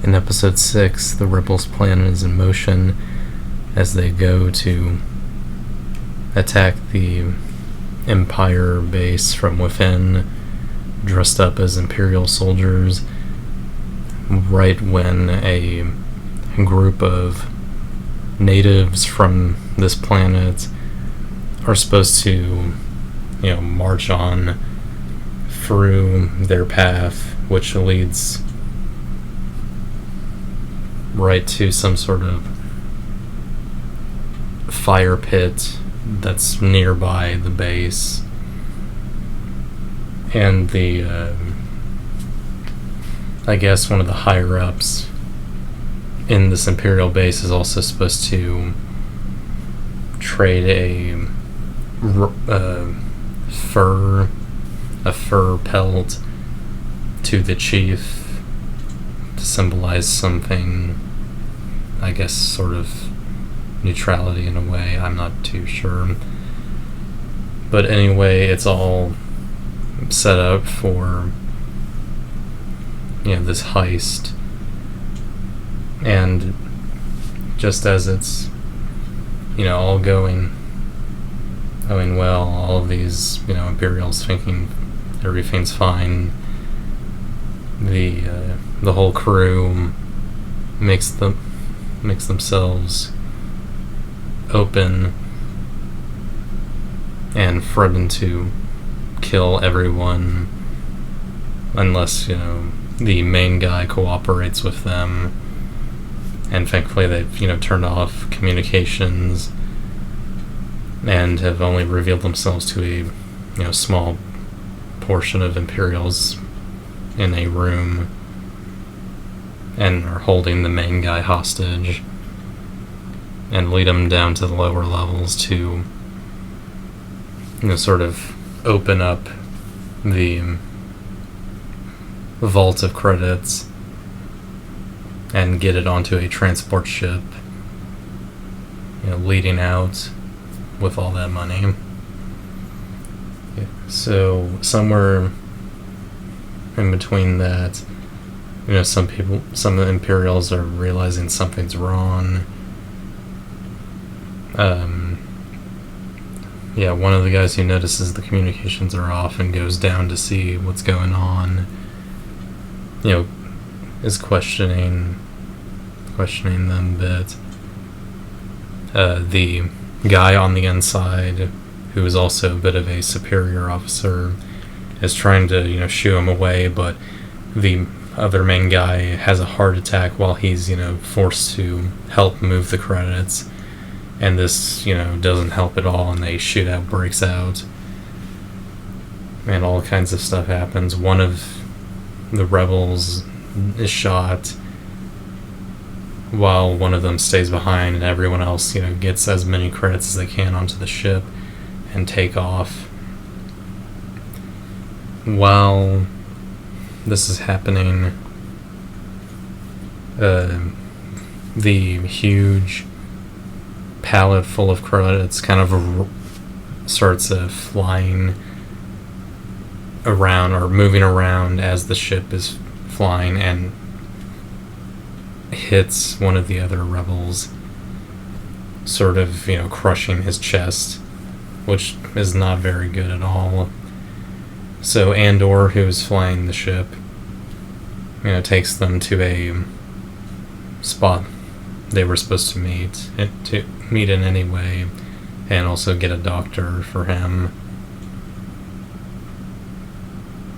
In episode 6, the Rebels' plan is in motion as they go to attack the Empire base from within, dressed up as Imperial soldiers, right when a group of natives from this planet are supposed to, march on through their path, which leads right to some sort of fire pit that's nearby the base. And I guess one of the higher-ups in this Imperial base is also supposed to trade a fur pelt to the chief to symbolize something, I guess, sort of neutrality in a way. I'm not too sure. But anyway, it's all set up for this heist. And just as it's all going well, all of these Imperials thinking everything's fine, the whole crew makes themselves open and threaten to kill everyone unless the main guy cooperates with them. And thankfully they've turned off communications and have only revealed themselves to a small portion of Imperials in a room, and are holding the main guy hostage and lead him down to the lower levels to sort of open up the vault of credits and get it onto a transport ship, leading out with all that money. So somewhere in between that, some of the Imperials are realizing something's wrong. One of the guys who notices the communications are off and goes down to see what's going on, is questioning them a bit. The guy on the inside, who is also a bit of a superior officer, is trying to shoo him away, but the other main guy has a heart attack while he's forced to help move the credits, and this doesn't help at all, and a shootout breaks out and all kinds of stuff happens. One of the rebels is shot while one of them stays behind, and everyone else gets as many credits as they can onto the ship and take off. While this is happening, the huge pallet full of credits kind of starts flying around, or moving around as the ship is flying, and hits one of the other rebels, sort of crushing his chest, which is not very good at all. So Andor, who's flying the ship, takes them to a spot they were supposed to meet in any way, and also get a doctor for him.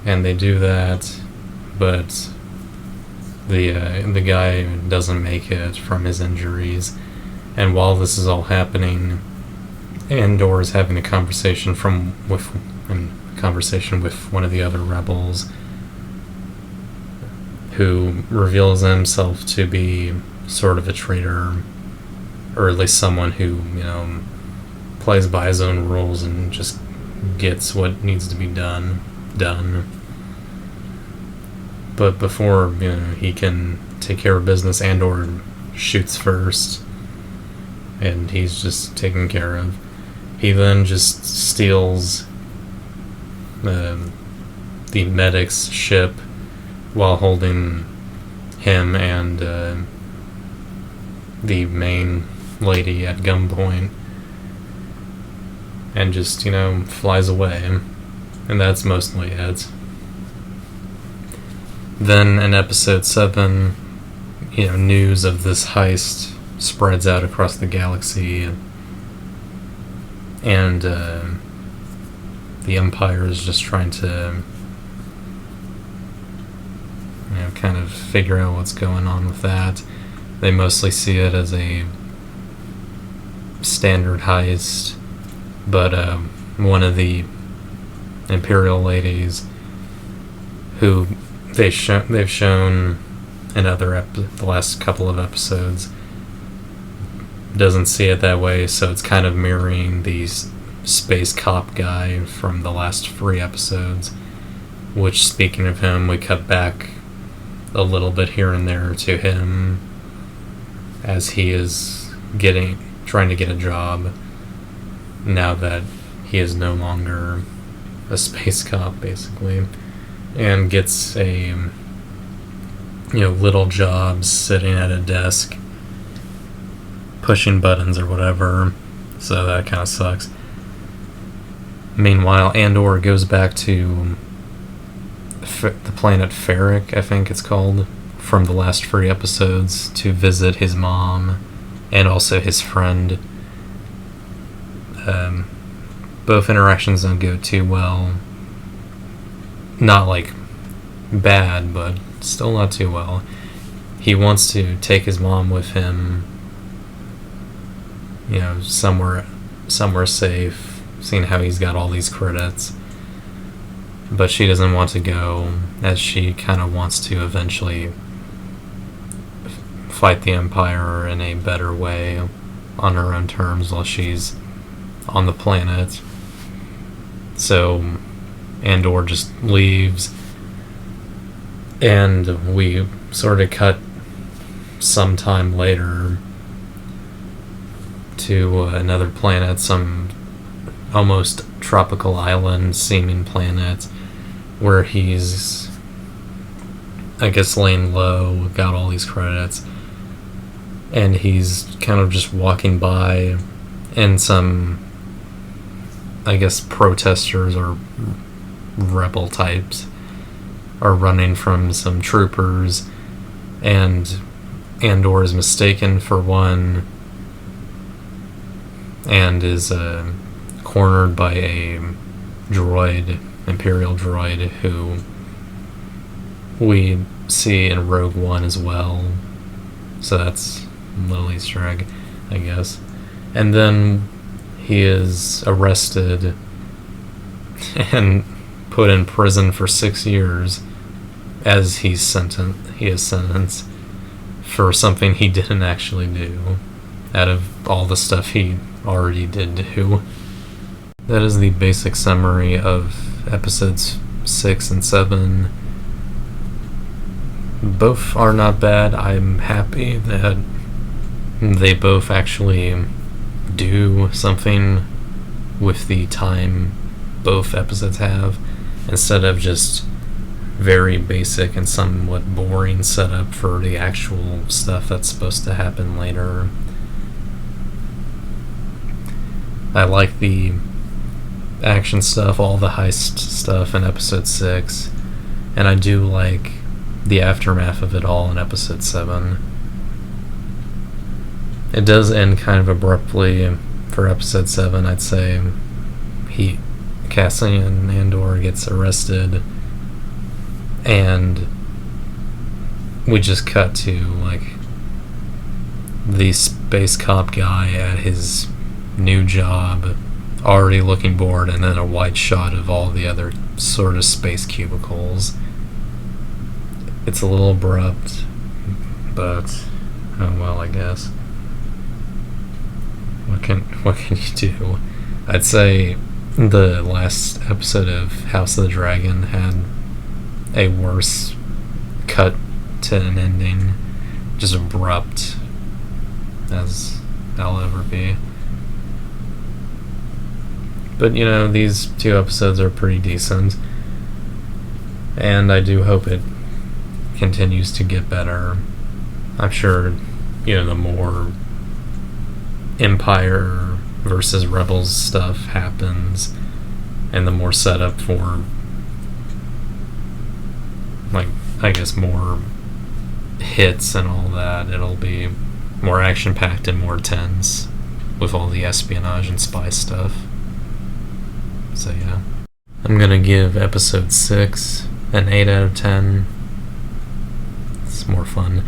And they do that, but the guy doesn't make it from his injuries. And while this is all happening, Andor is having a conversation with one of the other rebels, who reveals himself to be sort of a traitor, or at least someone who plays by his own rules and just gets what needs to be done. But before he can take care of business, Andor shoots first, and he's just taken care of. He then just steals the medic's ship while holding him and the main lady at gunpoint, and just, flies away. And that's mostly it. Then in episode 7, news of this heist spreads out across the galaxy, and the Empire is just trying to kind of figure out what's going on with that. They mostly see it as a standard heist, but one of the Imperial ladies, who they've shown in the last couple of episodes, doesn't see it that way, so it's kind of mirroring the space cop guy from the last 3 episodes, which, speaking of him, we cut back a little bit here and there to him as he is trying to get a job now that he is no longer a space cop, basically, and gets a little job sitting at a desk pushing buttons or whatever, so that kind of sucks. Meanwhile, Andor goes back to the planet Ferric, I think it's called, from the last 3 episodes, to visit his mom and also his friend. Both interactions don't go too well. Not like bad, but still not too well. He wants to take his mom with him, somewhere safe, seeing how he's got all these credits. But she doesn't want to go, as she kind of wants to eventually fight the Empire in a better way on her own terms while she's on the planet. So Andor just leaves, and we sort of cut sometime later to another planet, some almost tropical island seeming planet, where he's, I guess, laying low, got all these credits, and he's kind of just walking by, and some, I guess, protesters or rebel types are running from some troopers, and Andor is mistaken for one and is cornered by a droid, Imperial droid, who we see in Rogue One as well. So that's a little Easter egg, I guess. And then he is arrested and put in prison for 6 years, as he is sentenced for something he didn't actually do, out of all the stuff he already did do. That is the basic summary of episodes 6 and 7. Both are not bad. I'm happy that they both actually do something with the time both episodes have, instead of just very basic and somewhat boring setup for the actual stuff that's supposed to happen later. I like the action stuff, all the heist stuff in episode 6, and I do like the aftermath of it all in episode 7. It does end kind of abruptly for episode 7, I'd say. Cassian Andor gets arrested, and we just cut to, like, the space cop guy at his new job, already looking bored, and then a wide shot of all the other sort of space cubicles. It's a little abrupt, but oh well, I guess. What can you do? I'd say the last episode of House of the Dragon had a worse cut to an ending, just abrupt as I'll ever be. But these 2 episodes are pretty decent, and I do hope it continues to get better. I'm sure, the more Empire versus Rebels stuff happens, and the more setup for, I guess, more hits and all that, it'll be more action-packed and more tense with all the espionage and spy stuff. So yeah. I'm gonna give episode 6 an 8 out of 10. It's more fun.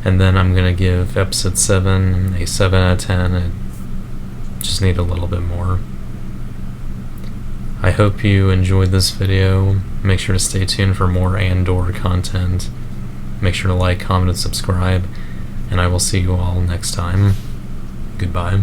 And then I'm gonna give episode 7 a 7 out of 10. I just need a little bit more. I hope you enjoyed this video. Make sure to stay tuned for more Andor content. Make sure to like, comment, and subscribe. And I will see you all next time. Goodbye.